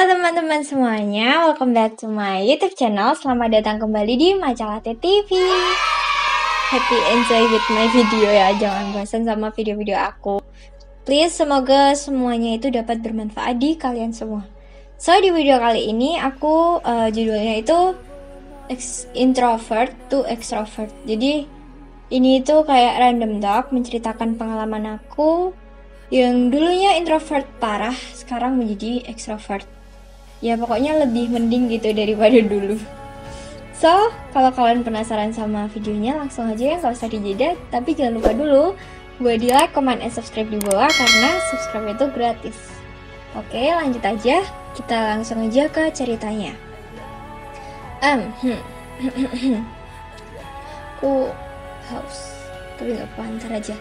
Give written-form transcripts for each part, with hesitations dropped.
Halo teman-teman semuanya, welcome back to my YouTube channel. Selamat datang kembali di Macalate TV. Happy enjoy with my video ya, jangan bosan sama video-video aku. Please, semoga semuanya itu dapat bermanfaat di kalian semua. So, di video kali ini aku judulnya itu Introvert to Extrovert. Jadi, ini tuh kayak random talk menceritakan pengalaman aku yang dulunya introvert parah, sekarang menjadi extrovert. Ya pokoknya lebih mending gitu daripada dulu. So, kalau kalian penasaran sama videonya, langsung aja ya, gak usah dijeda. Tapi jangan lupa dulu buat di like, comment, and subscribe di bawah, karena subscribe itu gratis. Oke, lanjut aja. Kita langsung aja ke ceritanya. Aku haus, tapi gak apa-apa, ntar aja.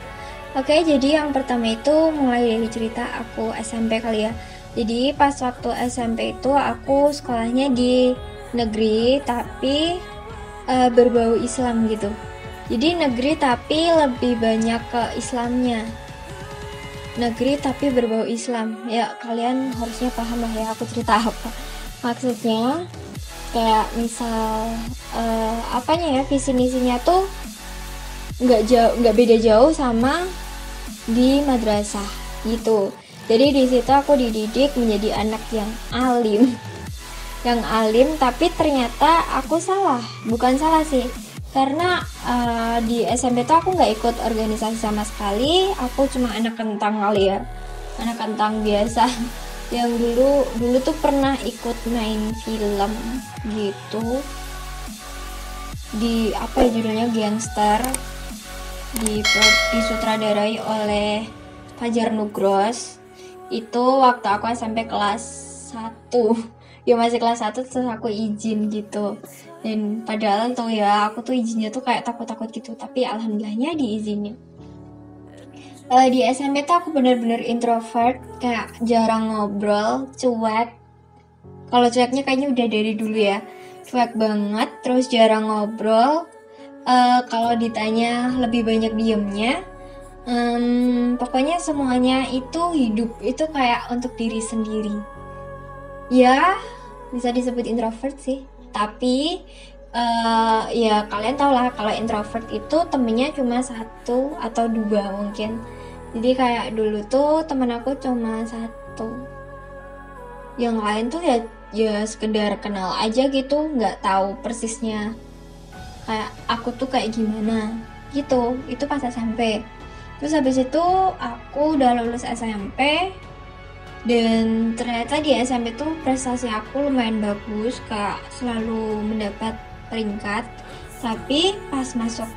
Oke, jadi yang pertama itu mulai dari cerita aku SMP kali ya. Jadi pas waktu SMP itu aku sekolahnya di negeri tapi berbau Islam gitu. Jadi negeri tapi lebih banyak ke Islamnya. Negeri tapi berbau Islam. Ya kalian harusnya paham lah ya aku cerita apa. Maksudnya kayak misal visi misinya tuh nggak beda jauh sama di madrasah gitu. Jadi di situ aku dididik menjadi anak yang alim, tapi ternyata aku salah. Bukan salah sih, karena di SMP tuh aku nggak ikut organisasi sama sekali. Aku cuma anak kentang kali ya, anak kentang biasa yang dulu tuh pernah ikut main film gitu di judulnya Gangster, disutradarai oleh Fajar Nugros. Itu waktu aku SMP kelas 1 ya, masih kelas 1 terus aku izin gitu. Dan padahal tuh ya aku tuh izinnya tuh kayak takut-takut gitu, tapi alhamdulillahnya diizinin. Di SMP tuh aku bener-bener introvert, kayak jarang ngobrol, cuek. Kalau cueknya kayaknya udah dari dulu ya, cuek banget, terus jarang ngobrol. Kalau ditanya lebih banyak diemnya. Pokoknya semuanya itu hidup itu kayak untuk diri sendiri. Ya bisa disebut introvert sih. Tapi ya kalian tau lah kalau introvert itu temennya cuma 1 atau 2 mungkin. Jadi kayak dulu tuh temen aku cuma 1. Yang lain tuh ya sekedar kenal aja gitu, nggak tahu persisnya kayak aku tuh kayak gimana gitu. Itu pas SMP. Terus habis itu aku udah lulus SMP, dan ternyata di SMP tuh prestasi aku lumayan bagus, kayak selalu mendapat peringkat. Tapi pas masuk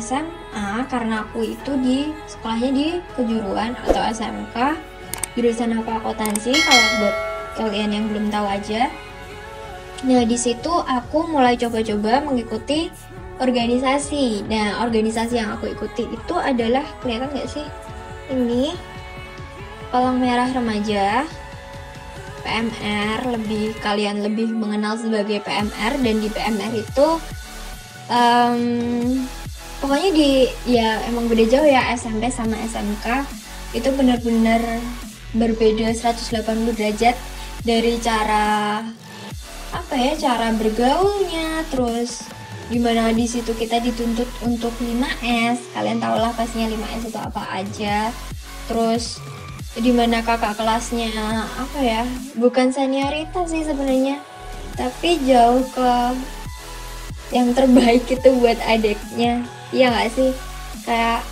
SMA, karena aku itu di sekolahnya di kejuruan atau SMK, jurusan aku akuntansi kalau buat kalian yang belum tahu aja. Nah di situ aku mulai coba-coba mengikuti organisasi. Nah organisasi yang aku ikuti itu adalah, kelihatan nggak sih? Ini Palang Merah Remaja, PMR, kalian lebih mengenal sebagai PMR. Dan di PMR itu pokoknya emang beda jauh ya, SMP sama SMK itu benar-benar berbeda 180 derajat dari cara bergaulnya. Terus dimana di situ kita dituntut untuk 5S, kalian tau lah pastinya 5S itu apa aja. Terus dimana kakak kelasnya bukan senioritas sih sebenarnya, tapi jauh ke yang terbaik itu buat adiknya. Iya nggak sih? Kayak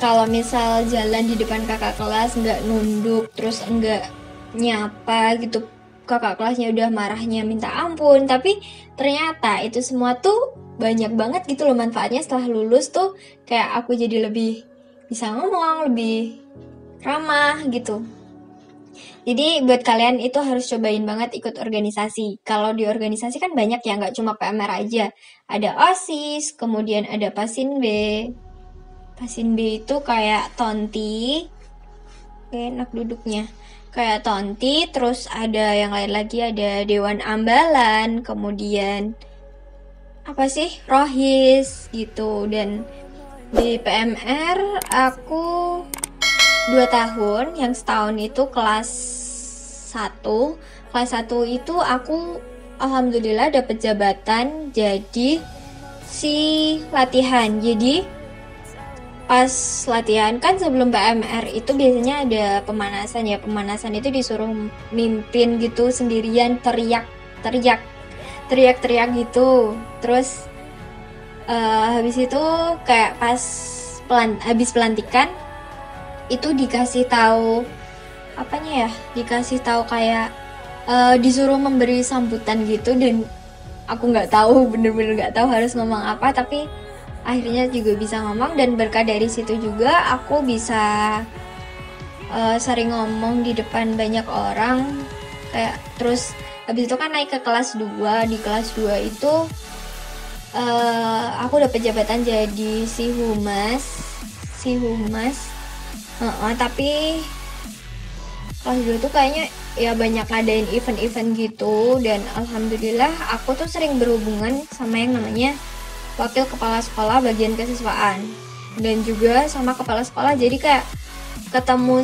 kalau misal jalan di depan kakak kelas nggak nunduk, terus enggak nyapa gitu, kakak kelasnya udah marahnya minta ampun. Tapi ternyata itu semua tuh banyak banget gitu loh manfaatnya. Setelah lulus tuh kayak aku jadi lebih bisa ngomong, lebih ramah gitu. Jadi buat kalian itu harus cobain banget ikut organisasi. Kalau di organisasi kan banyak ya, nggak cuma PMR aja. Ada OSIS, kemudian ada Pasin B. Pasin B itu kayak Tonti. Enak duduknya. Kayak Tonti, terus ada yang lain lagi, ada Dewan Ambalan, kemudian Rohis gitu. Dan di PMR aku 2 tahun, yang setahun itu kelas satu itu aku alhamdulillah dapet jabatan jadi si latihan. Jadi pas latihan kan sebelum PMR itu biasanya ada pemanasan ya. Pemanasan itu disuruh mimpin gitu sendirian, teriak gitu. Terus habis itu kayak pas habis pelantikan itu dikasih tahu apanya ya? Dikasih tahu kayak disuruh memberi sambutan gitu, dan aku nggak tahu, bener-bener nggak tahu harus ngomong apa, tapi akhirnya juga bisa ngomong, dan berkat dari situ juga aku bisa sering ngomong di depan banyak orang. Kayak terus habis itu kan naik ke kelas 2. Di kelas 2 itu aku dapat jabatan jadi si humas. Tapi kelas 2 tuh kayaknya ya banyak ngadain event-event gitu, dan alhamdulillah aku tuh sering berhubungan sama yang namanya wakil kepala sekolah bagian kesiswaan, dan juga sama kepala sekolah. Jadi kayak ketemu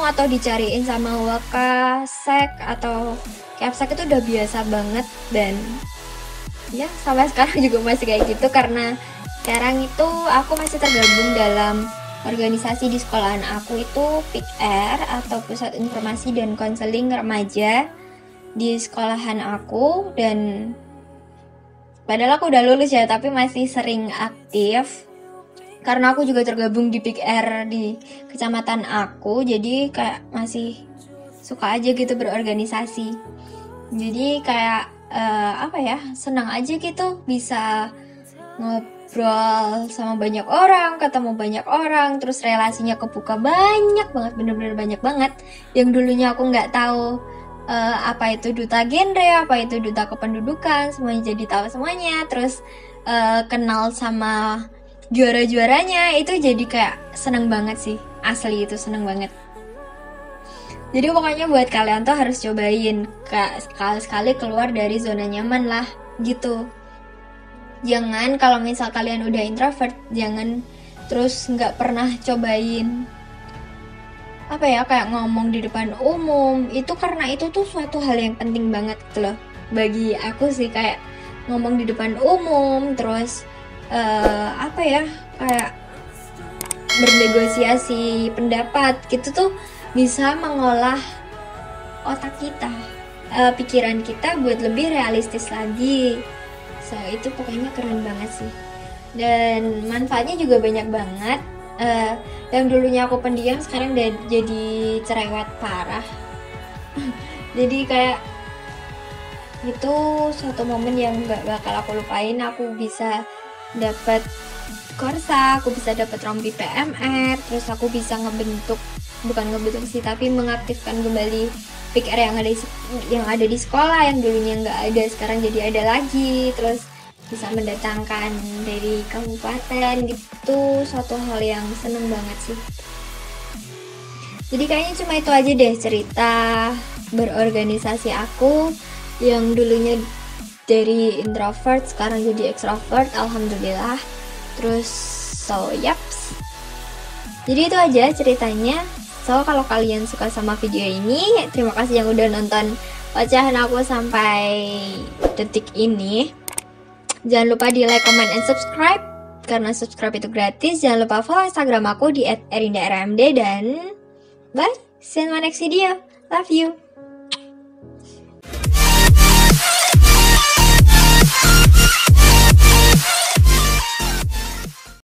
atau dicariin sama wakasek atau kepsek itu udah biasa banget, dan ya sampai sekarang juga masih kayak gitu, karena sekarang itu aku masih tergabung dalam organisasi di sekolahan aku, itu PIKR atau Pusat Informasi dan Konseling Remaja di sekolahan aku. Dan padahal aku udah lulus ya, tapi masih sering aktif karena aku juga tergabung di PIKR di kecamatan aku. Jadi kayak masih suka aja gitu berorganisasi. Jadi kayak senang aja gitu bisa ngobrol sama banyak orang, ketemu banyak orang, terus relasinya kebuka banyak banget, bener-bener banyak banget. Yang dulunya aku nggak tahu apa itu duta genre, apa itu duta kependudukan, semuanya jadi tahu semuanya. Terus kenal sama juara-juaranya, itu jadi kayak seneng banget sih, asli itu seneng banget. Jadi pokoknya buat kalian tuh harus cobain, sekali-sekali keluar dari zona nyaman lah gitu. Jangan kalau misal kalian udah introvert, jangan terus nggak pernah cobain kayak ngomong di depan umum. Itu karena itu tuh suatu hal yang penting banget gitu loh bagi aku sih, kayak ngomong di depan umum, terus kayak bernegosiasi pendapat gitu tuh bisa mengolah otak kita, pikiran kita buat lebih realistis lagi. So itu pokoknya keren banget sih, dan manfaatnya juga banyak banget. Yang dulunya aku pendiam sekarang udah jadi cerewet parah. Jadi kayak itu suatu momen yang gak bakal aku lupain. Aku bisa dapat korsa, aku bisa dapat rompi PMR, terus aku bisa tapi mengaktifkan kembali PIKR yang ada di sekolah, yang dulunya nggak ada sekarang jadi ada lagi. Terus bisa mendatangkan dari kabupaten gitu, suatu hal yang seneng banget sih. Jadi kayaknya cuma itu aja deh cerita berorganisasi aku yang dulunya dari introvert sekarang jadi extrovert, alhamdulillah. Terus yaps. Jadi itu aja ceritanya. So kalau kalian suka sama video ini, terima kasih yang udah nonton ocehan aku sampai detik ini. Jangan lupa di like, comment, and subscribe, karena subscribe itu gratis. Jangan lupa follow Instagram aku di @erindarmd, dan bye, see you in my next video. Love you.